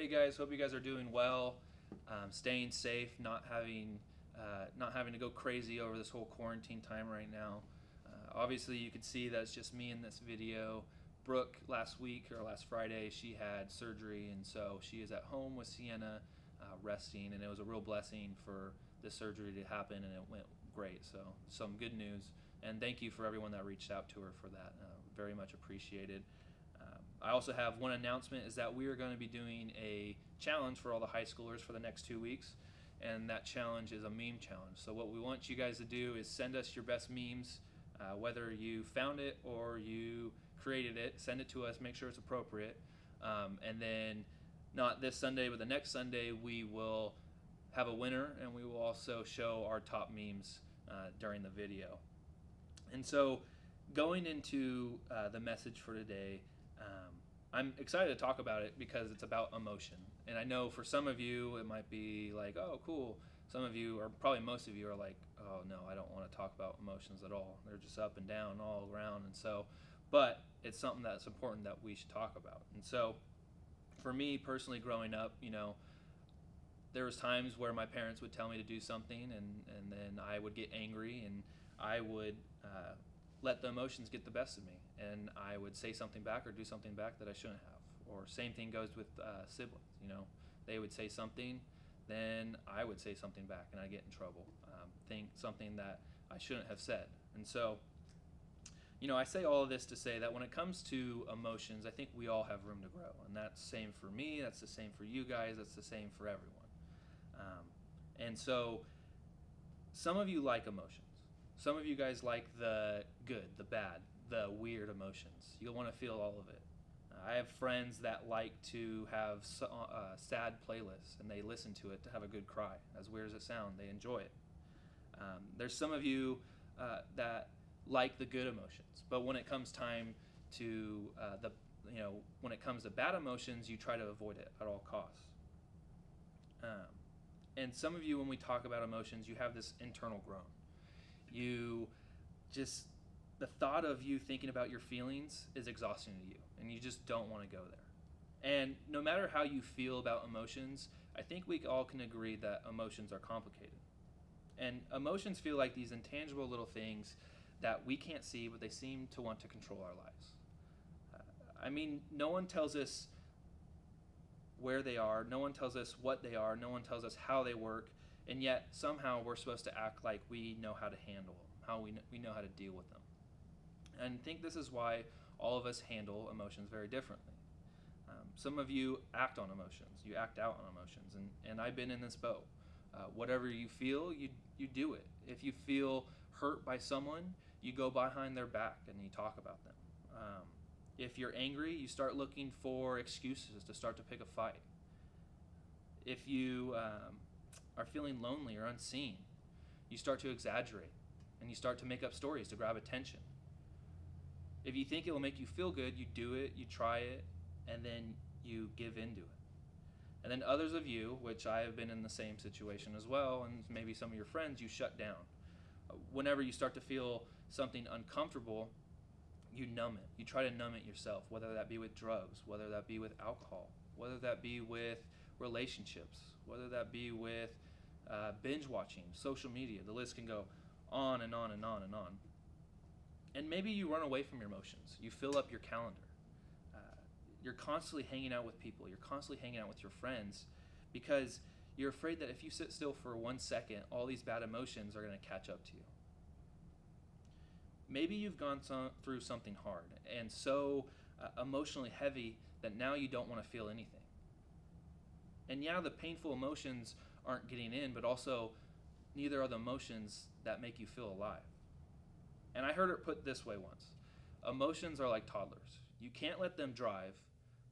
Hey guys, hope you guys are doing well, staying safe, not having to go crazy over this whole quarantine time right now. Obviously, you can see that's just me in this video. Brooke last week or last Friday, she had surgery, and so she is at home with Sienna, resting, and it was a real blessing for the surgery to happen, and it went great. So some good news, and thank you for everyone that reached out to her for that. Very much appreciated. I also have one announcement is that we are going to be doing a challenge for all the high schoolers for the next 2 weeks, and that challenge is a meme challenge. So what we want you guys to do is send us your best memes, whether you found it or you created it. Send it to us. Make sure it's appropriate, and then not this Sunday, but the next Sunday we will have a winner, and we will also show our top memes during the video. And so, going into the message for today, I'm excited to talk about it because it's about emotion. And I know for some of you, it might be like, oh, cool. Some of you, or probably most of you, are like, oh, no, I don't want to talk about emotions at all. They're just up and down all around. And so, but it's something that's important that we should talk about. And so, for me personally, growing up, there was times where my parents would tell me to do something, and then I would get angry, and I would let the emotions get the best of me, and I would say something back or do something back that I shouldn't have. Or same thing goes with siblings. They would say something, then I would say something back, and I get in trouble. Think something that I shouldn't have said. And so, I say all of this to say that when it comes to emotions, I think we all have room to grow, and that's the same for me. That's the same for you guys. That's the same for everyone. And so, some of you like emotions. Some of you guys like the good, the bad, the weird emotions. You'll want to feel all of it. I have friends that like to have sad playlists, and they listen to it to have a good cry. As weird as it sounds, they enjoy it. There's some of you that like the good emotions, but when it comes time to when it comes to bad emotions, you try to avoid it at all costs. And some of you, when we talk about emotions, you have this internal groan. You just, the thought of you thinking about your feelings is exhausting to you, and you just don't want to go there. And no matter how you feel about emotions, I think we all can agree that emotions are complicated. And emotions feel like these intangible little things that we can't see, but they seem to want to control our lives. No one tells us where they are, no one tells us what they are, no one tells us how they work, and yet somehow we're supposed to act like we know how to handle them, how we know how to deal with them. And I think this is why all of us handle emotions very differently. Some of you act on emotions, you act out on emotions, and I've been in this boat. Whatever you feel, you do it. If you feel hurt by someone, you go behind their back and you talk about them. If you're angry, you start looking for excuses to start to pick a fight. If you are feeling lonely or unseen, you start to exaggerate and you start to make up stories to grab attention. If you think it will make you feel good, you do it, you try it, and then you give into it. And then others of you, which I have been in the same situation as well, and maybe some of your friends, you shut down. Whenever you start to feel something uncomfortable, you numb it. You try to numb it yourself, whether that be with drugs, whether that be with alcohol, whether that be with relationships, whether that be with binge watching, social media. The list can go on and on and on and on. And maybe you run away from your emotions. You fill up your calendar. You're constantly hanging out with people. You're constantly hanging out with your friends because you're afraid that if you sit still for 1 second, all these bad emotions are going to catch up to you. Maybe you've gone through something hard and so emotionally heavy that now you don't want to feel anything. And yeah, the painful emotions aren't getting in, but also neither are the emotions that make you feel alive. And I heard it put this way once. Emotions are like toddlers. You can't let them drive,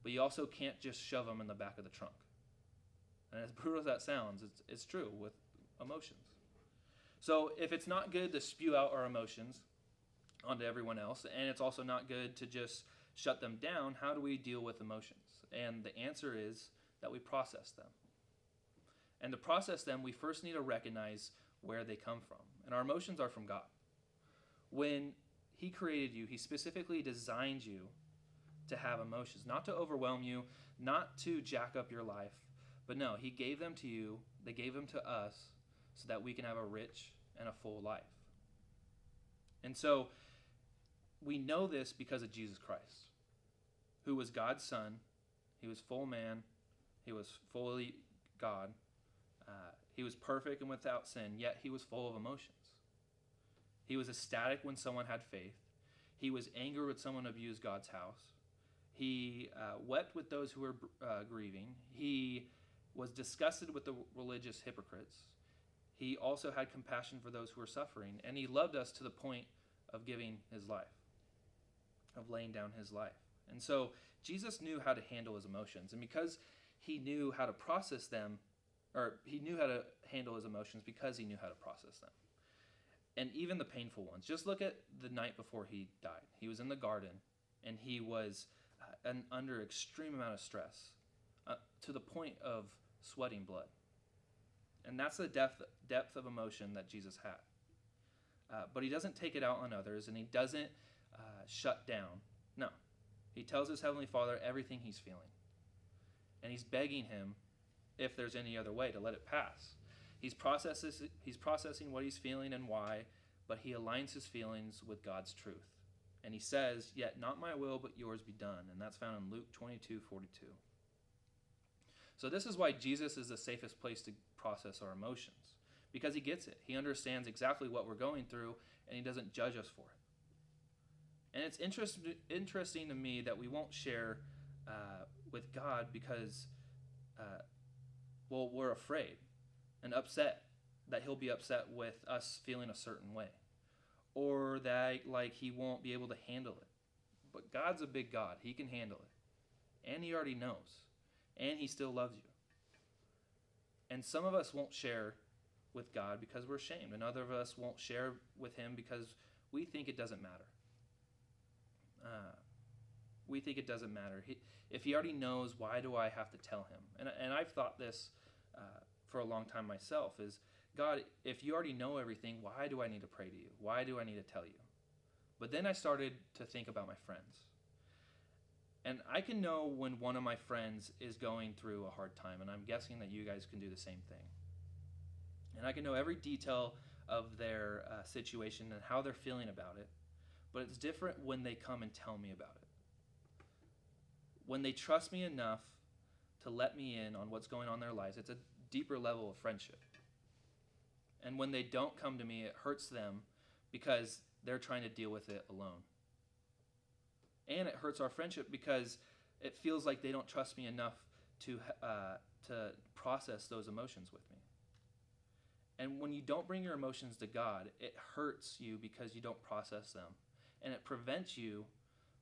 but you also can't just shove them in the back of the trunk. And as brutal as that sounds, it's true with emotions. So if it's not good to spew out our emotions onto everyone else, and it's also not good to just shut them down, how do we deal with emotions? And the answer is that we process them. And to process them, we first need to recognize where they come from. And our emotions are from God. When He created you, He specifically designed you to have emotions, not to overwhelm you, not to jack up your life, but no, he gave them to you, they gave them to us so that we can have a rich and a full life. And so we know this because of Jesus Christ, who was God's son. He was full man. He was fully God. He was perfect and without sin, yet he was full of emotions. He was ecstatic when someone had faith. He was angry when someone abused God's house. He wept with those who were grieving. He was disgusted with the religious hypocrites. He also had compassion for those who were suffering. And he loved us to the point of giving his life, of laying down his life. And so Jesus knew how to handle his emotions. And because he knew how to process them, or he knew how to handle his emotions because he knew how to process them. And even the painful ones. Just look at the night before he died. He was in the garden, and he was under extreme amount of stress, to the point of sweating blood. And that's the depth of emotion that Jesus had. But he doesn't take it out on others, and he doesn't shut down. No. He tells his Heavenly Father everything he's feeling. And he's begging him, if there's any other way, to let it pass. He's processing what he's feeling and why, but he aligns his feelings with God's truth. And he says, "Yet not my will, but yours be done." And that's found in Luke 22:42. So this is why Jesus is the safest place to process our emotions, because he gets it. He understands exactly what we're going through, and he doesn't judge us for it. And it's interesting to me that we won't share with God because, we're afraid and upset that he'll be upset with us feeling a certain way, or that he won't be able to handle it. But God's a big God. He can handle it, and he already knows, and he still loves you. And some of us won't share with God because we're ashamed, and other of us won't share with him because we think it doesn't matter. We think it doesn't matter. If he already knows, why do I have to tell him? And I've thought this for a long time myself, is, God, if you already know everything, why do I need to pray to you? Why do I need to tell you? But then I started to think about my friends. And I can know when one of my friends is going through a hard time, and I'm guessing that you guys can do the same thing. And I can know every detail of their situation and how they're feeling about it, but it's different when they come and tell me about it. When they trust me enough to let me in on what's going on in their lives, it's a deeper level of friendship. And when they don't come to me, it hurts them because they're trying to deal with it alone. And it hurts our friendship because it feels like they don't trust me enough to process those emotions with me. And when you don't bring your emotions to God, it hurts you because you don't process them. And it prevents you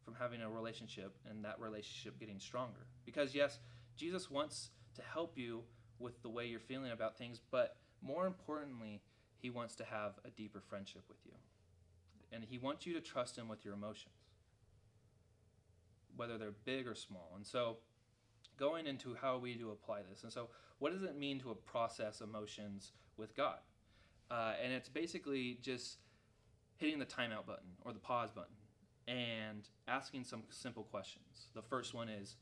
from having a relationship and that relationship getting stronger. Because yes, Jesus wants to help you with the way you're feeling about things, but more importantly, he wants to have a deeper friendship with you. And he wants you to trust him with your emotions, whether they're big or small. And so going into how we do apply this. And so what does it mean to process emotions with God? And it's basically just hitting the timeout button or the pause button and asking some simple questions. The first one is,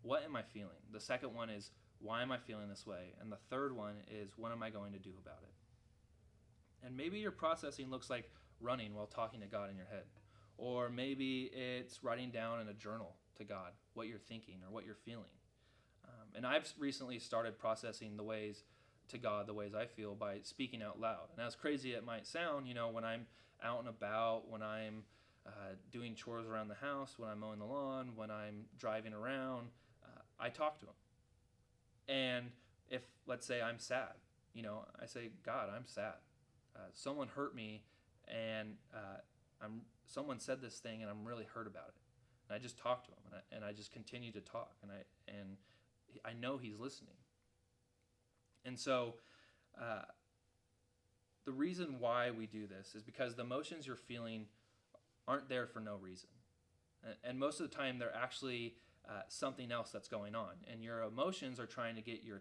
what am I feeling? The second one is, why am I feeling this way? And the third one is, what am I going to do about it? And maybe your processing looks like running while talking to God in your head. Or maybe it's writing down in a journal to God what you're thinking or what you're feeling. And I've recently started processing the ways to God, the ways I feel, by speaking out loud. And as crazy it might sound, when I'm out and about, when I'm doing chores around the house, when I'm mowing the lawn, when I'm driving around, I talk to him. And if, let's say, I'm sad, I say, God, I'm sad. Someone hurt me, and someone said this thing, and I'm really hurt about it. And I just talk to him, and I just continue to talk, and I know he's listening. And so the reason why we do this is because the emotions you're feeling aren't there for no reason. And most of the time, they're actually something else that's going on. And your emotions are trying to get your